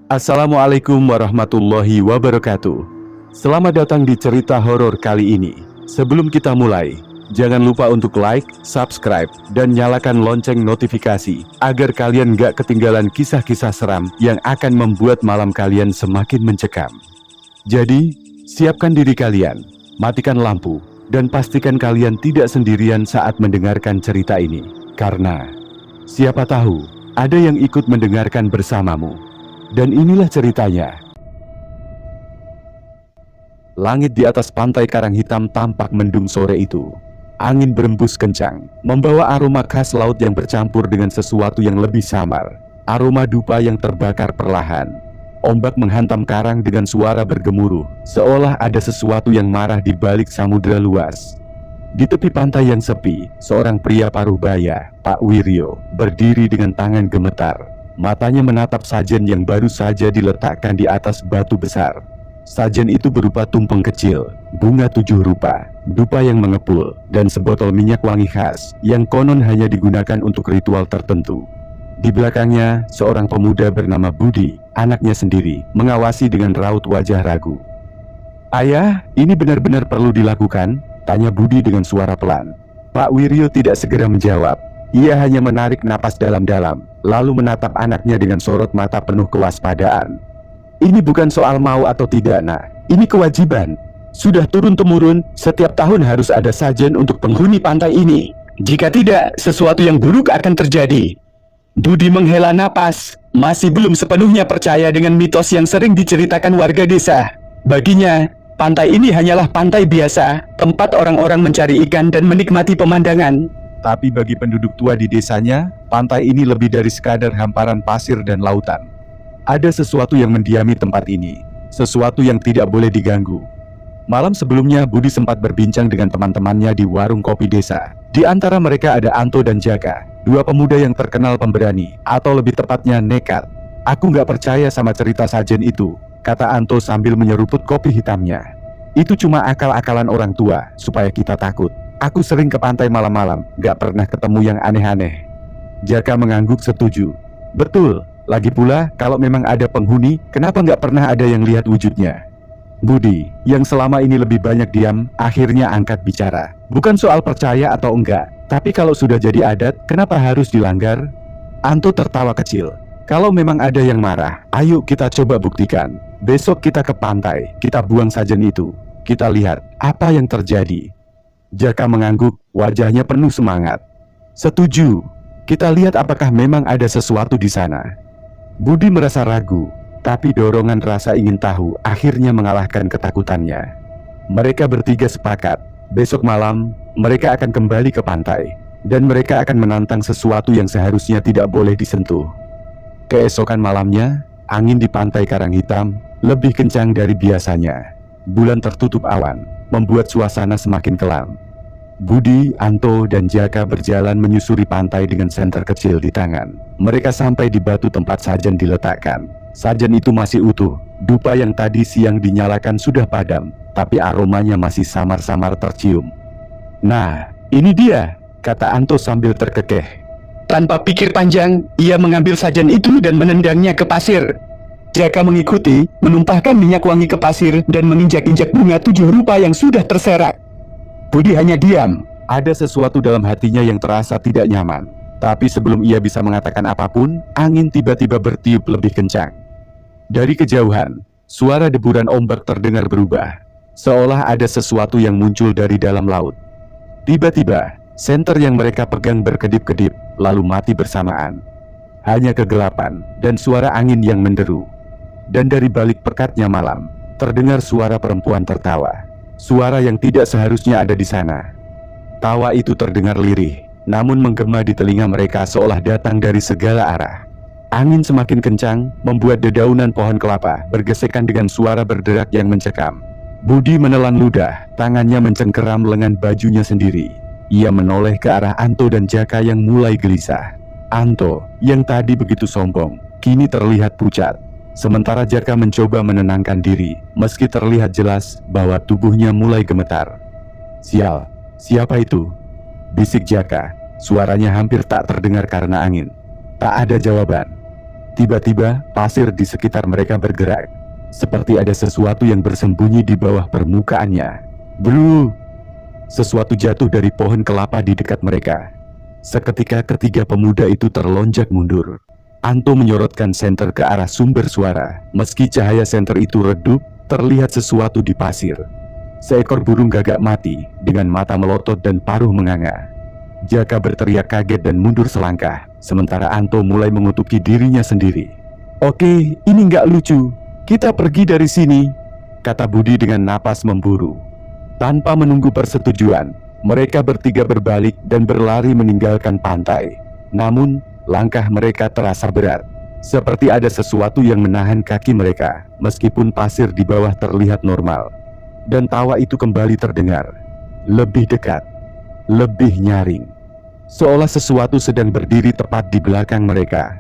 Assalamualaikum warahmatullahi wabarakatuh. Selamat datang di cerita horor kali ini. Sebelum kita mulai, jangan lupa untuk like, subscribe, dan nyalakan lonceng notifikasi agar kalian gak ketinggalan kisah-kisah seram yang akan membuat malam kalian semakin mencekam. Jadi, siapkan diri kalian, matikan lampu, dan pastikan kalian tidak sendirian saat mendengarkan cerita ini. Karena, siapa tahu, ada yang ikut mendengarkan bersamamu. Dan inilah ceritanya. Langit di atas pantai Karang Hitam tampak mendung sore itu. Angin berembus kencang, membawa aroma khas laut yang bercampur dengan sesuatu yang lebih samar. Aroma dupa yang terbakar perlahan. Ombak menghantam karang dengan suara bergemuruh, seolah ada sesuatu yang marah di balik samudera luas. Di tepi pantai yang sepi, seorang pria paruh baya, Pak Wiryo, berdiri dengan tangan gemetar. Matanya menatap sajen yang baru saja diletakkan di atas batu besar. Sajen itu berupa tumpeng kecil, bunga 7 rupa, dupa yang mengepul, dan sebotol minyak wangi khas yang konon hanya digunakan untuk ritual tertentu. Di belakangnya, seorang pemuda bernama Budi, anaknya sendiri, mengawasi dengan raut wajah ragu. "Ayah, ini benar-benar perlu dilakukan?" tanya Budi dengan suara pelan. Pak Wiryo tidak segera menjawab. Ia hanya menarik napas dalam-dalam, lalu menatap anaknya dengan sorot mata penuh kewaspadaan. "Ini bukan soal mau atau tidak, Nak. Ini kewajiban. Sudah turun-temurun, setiap tahun harus ada sajen untuk penghuni pantai ini. Jika tidak, sesuatu yang buruk akan terjadi." Budi menghela napas, masih belum sepenuhnya percaya dengan mitos yang sering diceritakan warga desa. Baginya, pantai ini hanyalah pantai biasa, tempat orang-orang mencari ikan dan menikmati pemandangan. Tapi bagi penduduk tua di desanya, pantai ini lebih dari sekadar hamparan pasir dan lautan. Ada sesuatu yang mendiami tempat ini, sesuatu yang tidak boleh diganggu. Malam sebelumnya, Budi sempat berbincang dengan teman-temannya di warung kopi desa. Di antara mereka ada Anto dan Jaka, dua pemuda yang terkenal pemberani, atau lebih tepatnya nekat. "Aku nggak percaya sama cerita sajen itu," kata Anto sambil menyeruput kopi hitamnya. "Itu cuma akal-akalan orang tua, supaya kita takut. Aku sering ke pantai malam-malam, gak pernah ketemu yang aneh-aneh." Jaka mengangguk setuju. "Betul, lagi pula kalau memang ada penghuni, kenapa gak pernah ada yang lihat wujudnya?" Budi, yang selama ini lebih banyak diam, akhirnya angkat bicara. "Bukan soal percaya atau enggak, tapi kalau sudah jadi adat, kenapa harus dilanggar?" Anto tertawa kecil. "Kalau memang ada yang marah, ayo kita coba buktikan. Besok kita ke pantai, kita buang sajen itu. Kita lihat apa yang terjadi." Jaka mengangguk, wajahnya penuh semangat. "Setuju. Kita lihat apakah memang ada sesuatu di sana." Budi merasa ragu, tapi dorongan rasa ingin tahu akhirnya mengalahkan ketakutannya. Mereka bertiga sepakat, besok malam mereka akan kembali ke pantai, dan mereka akan menantang sesuatu yang seharusnya tidak boleh disentuh. Keesokan malamnya, angin di pantai Karang Hitam lebih kencang dari biasanya. Bulan tertutup awan, membuat suasana semakin kelam. Budi, Anto, dan Jaka berjalan menyusuri pantai dengan senter kecil di tangan. Mereka sampai di batu tempat sajen diletakkan. Sajen itu masih utuh. Dupa yang tadi siang dinyalakan sudah padam, tapi aromanya masih samar-samar tercium. "Nah, ini dia," kata Anto sambil terkekeh. Tanpa pikir panjang, ia mengambil sajen itu dan menendangnya ke pasir. Jaka mengikuti, menumpahkan minyak wangi ke pasir dan menginjak-injak bunga 7 rupa yang sudah terserak. Budi hanya diam. Ada sesuatu dalam hatinya yang terasa tidak nyaman. Tapi sebelum ia bisa mengatakan apapun, angin tiba-tiba bertiup lebih kencang. Dari kejauhan, suara deburan ombak terdengar berubah, seolah ada sesuatu yang muncul dari dalam laut. Tiba-tiba, senter yang mereka pegang berkedip-kedip, lalu mati bersamaan. Hanya kegelapan dan suara angin yang menderu. Dan dari balik pekatnya malam, terdengar suara perempuan tertawa. Suara yang tidak seharusnya ada di sana. Tawa itu terdengar lirih, namun menggema di telinga mereka seolah datang dari segala arah. Angin semakin kencang, membuat dedaunan pohon kelapa bergesekan dengan suara berderak yang mencekam. Budi menelan ludah, tangannya mencengkeram lengan bajunya sendiri. Ia menoleh ke arah Anto dan Jaka yang mulai gelisah. Anto, yang tadi begitu sombong, kini terlihat pucat. Sementara Jaka mencoba menenangkan diri, meski terlihat jelas bahwa tubuhnya mulai gemetar. "Sial, siapa itu?" bisik Jaka. Suaranya hampir tak terdengar karena angin. Tak ada jawaban. Tiba-tiba, pasir di sekitar mereka bergerak. Seperti ada sesuatu yang bersembunyi di bawah permukaannya. Bru! Sesuatu jatuh dari pohon kelapa di dekat mereka. Seketika ketiga pemuda itu terlonjak mundur. Anto menyorotkan senter ke arah sumber suara. Meski cahaya senter itu redup, terlihat sesuatu di pasir. Seekor burung gagak mati, dengan mata melotot dan paruh menganga. Jaka berteriak kaget dan mundur selangkah, sementara Anto mulai mengutuki dirinya sendiri. "Oke, ini nggak lucu. Kita pergi dari sini," kata Budi dengan napas memburu. Tanpa menunggu persetujuan, mereka bertiga berbalik dan berlari meninggalkan pantai. Namun, langkah mereka terasa berat. Seperti ada sesuatu yang menahan kaki mereka, meskipun pasir di bawah terlihat normal. Dan tawa itu kembali terdengar. Lebih dekat, lebih nyaring. Seolah sesuatu sedang berdiri tepat di belakang mereka.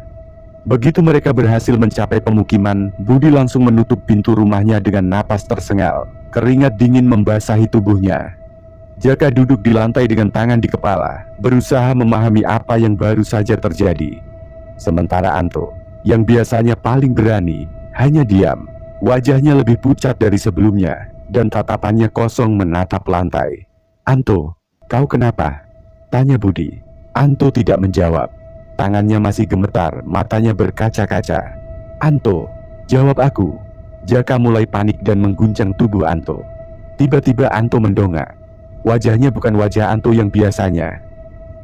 Begitu mereka berhasil mencapai pemukiman, Budi langsung menutup pintu rumahnya dengan napas tersengal. Keringat dingin membasahi tubuhnya. Jaka duduk di lantai dengan tangan di kepala, berusaha memahami apa yang baru saja terjadi. Sementara Anto, yang biasanya paling berani, hanya diam. Wajahnya lebih pucat dari sebelumnya, dan tatapannya kosong menatap lantai. "Anto, kau kenapa?" tanya Budi. Anto tidak menjawab. Tangannya masih gemetar, matanya berkaca-kaca. "Anto, jawab aku." Jaka mulai panik dan mengguncang tubuh Anto. Tiba-tiba Anto mendongak. Wajahnya bukan wajah Anto yang biasanya.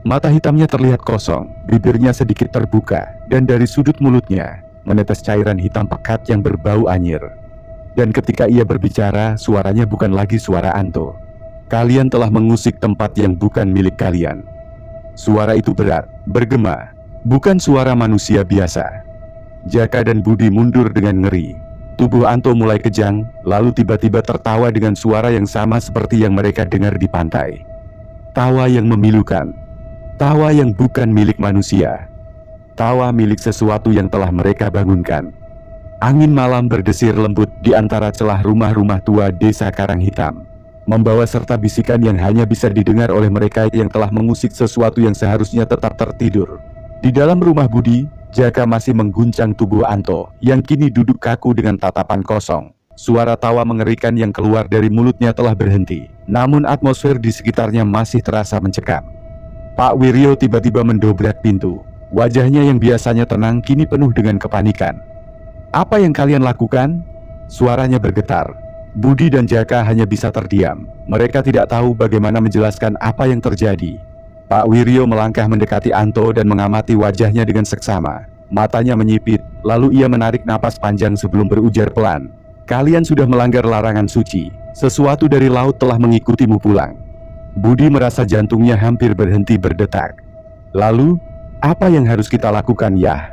Mata hitamnya terlihat kosong, bibirnya sedikit terbuka, dan dari sudut mulutnya menetes cairan hitam pekat yang berbau anyir. Dan ketika ia berbicara, suaranya bukan lagi suara Anto. "Kalian telah mengusik tempat yang bukan milik kalian." Suara itu berat, bergema, bukan suara manusia biasa. Jaka dan Budi mundur dengan ngeri. Tubuh Anto mulai kejang, lalu tiba-tiba tertawa dengan suara yang sama seperti yang mereka dengar di pantai. Tawa yang memilukan. Tawa yang bukan milik manusia. Tawa milik sesuatu yang telah mereka bangunkan. Angin malam berdesir lembut di antara celah rumah-rumah tua desa Karang Hitam, membawa serta bisikan yang hanya bisa didengar oleh mereka yang telah mengusik sesuatu yang seharusnya tetap tertidur. Di dalam rumah Budi, Jaka masih mengguncang tubuh Anto, yang kini duduk kaku dengan tatapan kosong. Suara tawa mengerikan yang keluar dari mulutnya telah berhenti, namun atmosfer di sekitarnya masih terasa mencekam. Pak Wiryo tiba-tiba mendobrak pintu. Wajahnya yang biasanya tenang kini penuh dengan kepanikan. "Apa yang kalian lakukan?" Suaranya bergetar. Budi dan Jaka hanya bisa terdiam. Mereka tidak tahu bagaimana menjelaskan apa yang terjadi. Pak Wiryo melangkah mendekati Anto dan mengamati wajahnya dengan seksama. Matanya menyipit, lalu ia menarik napas panjang sebelum berujar pelan. "Kalian sudah melanggar larangan suci. Sesuatu dari laut telah mengikutimu pulang." Budi merasa jantungnya hampir berhenti berdetak. "Lalu, apa yang harus kita lakukan, ya?"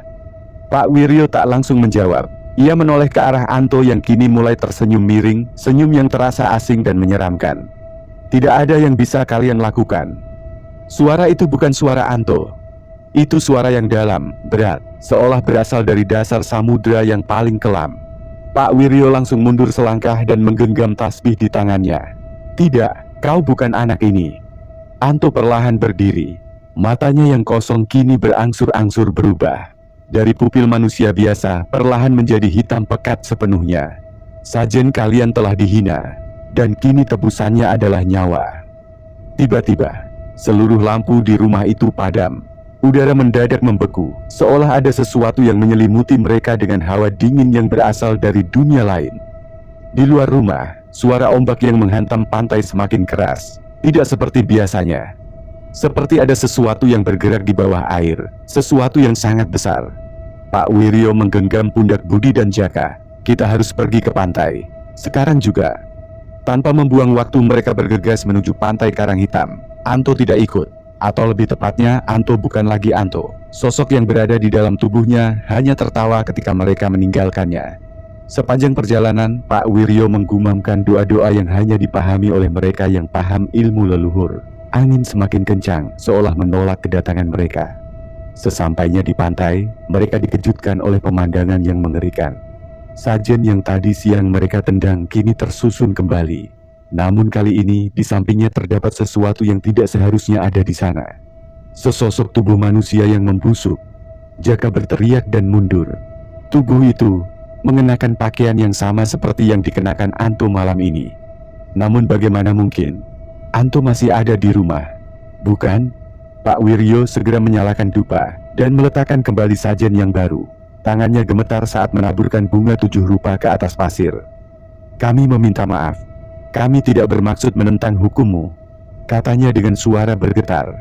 Pak Wiryo tak langsung menjawab. Ia menoleh ke arah Anto yang kini mulai tersenyum miring, senyum yang terasa asing dan menyeramkan. "Tidak ada yang bisa kalian lakukan." Suara itu bukan suara Anto. Itu suara yang dalam, berat, seolah berasal dari dasar samudera yang paling kelam. Pak Wiryo langsung mundur selangkah dan menggenggam tasbih di tangannya. "Tidak, kau bukan anak ini." Anto perlahan berdiri. Matanya yang kosong kini berangsur-angsur berubah. Dari pupil manusia biasa, perlahan menjadi hitam pekat sepenuhnya. "Sajen kalian telah dihina, dan kini tebusannya adalah nyawa." Tiba-tiba, seluruh lampu di rumah itu padam. Udara mendadak membeku, seolah ada sesuatu yang menyelimuti mereka dengan hawa dingin yang berasal dari dunia lain. Di luar rumah, suara ombak yang menghantam pantai semakin keras. Tidak seperti biasanya. Seperti ada sesuatu yang bergerak di bawah air, sesuatu yang sangat besar. Pak Wiryo menggenggam pundak Budi dan Jaka. "Kita harus pergi ke pantai. Sekarang juga." Tanpa membuang waktu mereka bergegas menuju pantai Karang Hitam. Anto tidak ikut, atau lebih tepatnya Anto bukan lagi Anto. Sosok yang berada di dalam tubuhnya hanya tertawa ketika mereka meninggalkannya. Sepanjang perjalanan, Pak Wiryo menggumamkan doa-doa yang hanya dipahami oleh mereka yang paham ilmu leluhur. Angin semakin kencang, seolah menolak kedatangan mereka. Sesampainya di pantai, mereka dikejutkan oleh pemandangan yang mengerikan. Sajen yang tadi siang mereka tendang kini tersusun kembali. Namun kali ini di sampingnya terdapat sesuatu yang tidak seharusnya ada di sana. Sesosok tubuh manusia yang membusuk. Jaka berteriak dan mundur. Tubuh itu mengenakan pakaian yang sama seperti yang dikenakan Anto malam ini. Namun bagaimana mungkin? Anto masih ada di rumah, bukan? Pak Wiryo segera menyalakan dupa dan meletakkan kembali sajen yang baru. Tangannya gemetar saat menaburkan bunga 7 rupa ke atas pasir. Kami meminta maaf. Kami tidak bermaksud menentang hukummu, katanya dengan suara bergetar.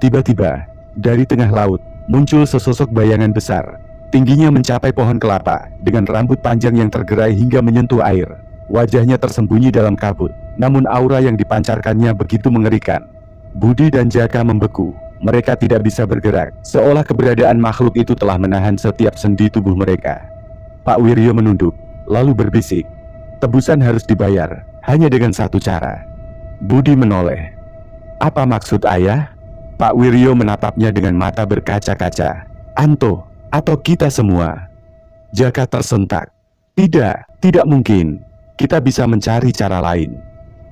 Tiba-tiba, dari tengah laut, muncul sesosok bayangan besar. Tingginya mencapai pohon kelapa, dengan rambut panjang yang tergerai hingga menyentuh air. Wajahnya tersembunyi dalam kabut, namun aura yang dipancarkannya begitu mengerikan. Budi dan Jaka membeku. Mereka tidak bisa bergerak, seolah keberadaan makhluk itu telah menahan setiap sendi tubuh mereka. Pak Wiryo menunduk, lalu berbisik. Tebusan harus dibayar, hanya dengan satu cara. Budi menoleh. Apa maksud ayah? Pak Wiryo menatapnya dengan mata berkaca-kaca. Anto, atau kita semua? Jaka tersentak. Tidak mungkin. Kita bisa mencari cara lain.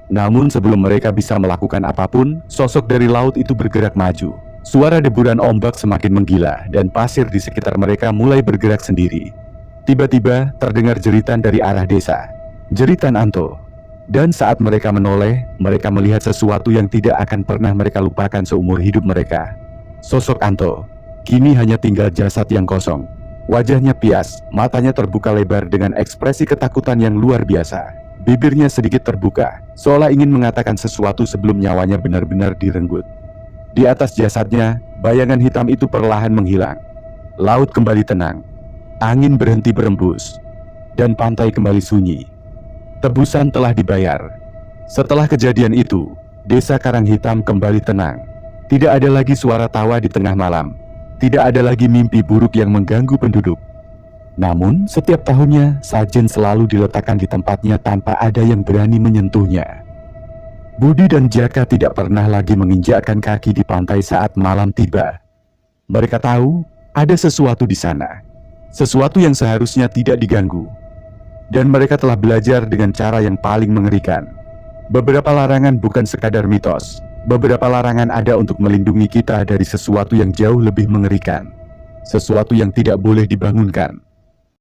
Namun sebelum mereka bisa melakukan apapun, sosok dari laut itu bergerak maju. Suara deburan ombak semakin menggila dan pasir di sekitar mereka mulai bergerak sendiri. Tiba-tiba terdengar jeritan dari arah desa. Jeritan Anto. Dan saat mereka menoleh, mereka melihat sesuatu yang tidak akan pernah mereka lupakan seumur hidup mereka. Sosok Anto. Kini hanya tinggal jasad yang kosong. Wajahnya pias, matanya terbuka lebar dengan ekspresi ketakutan yang luar biasa. Bibirnya sedikit terbuka, seolah ingin mengatakan sesuatu sebelum nyawanya benar-benar direnggut. Di atas jasadnya, bayangan hitam itu perlahan menghilang. Laut kembali tenang. Angin berhenti berembus. Dan pantai kembali sunyi. Tebusan telah dibayar. Setelah kejadian itu, desa Karanghitam kembali tenang. Tidak ada lagi suara tawa di tengah malam. Tidak ada lagi mimpi buruk yang mengganggu penduduk. Namun, setiap tahunnya, sajen selalu diletakkan di tempatnya tanpa ada yang berani menyentuhnya. Budi dan Jaka tidak pernah lagi menginjakkan kaki di pantai saat malam tiba. Mereka tahu, ada sesuatu di sana. Sesuatu yang seharusnya tidak diganggu. Dan mereka telah belajar dengan cara yang paling mengerikan. Beberapa larangan bukan sekadar mitos. Beberapa larangan ada untuk melindungi kita dari sesuatu yang jauh lebih mengerikan. Sesuatu yang tidak boleh dibangunkan.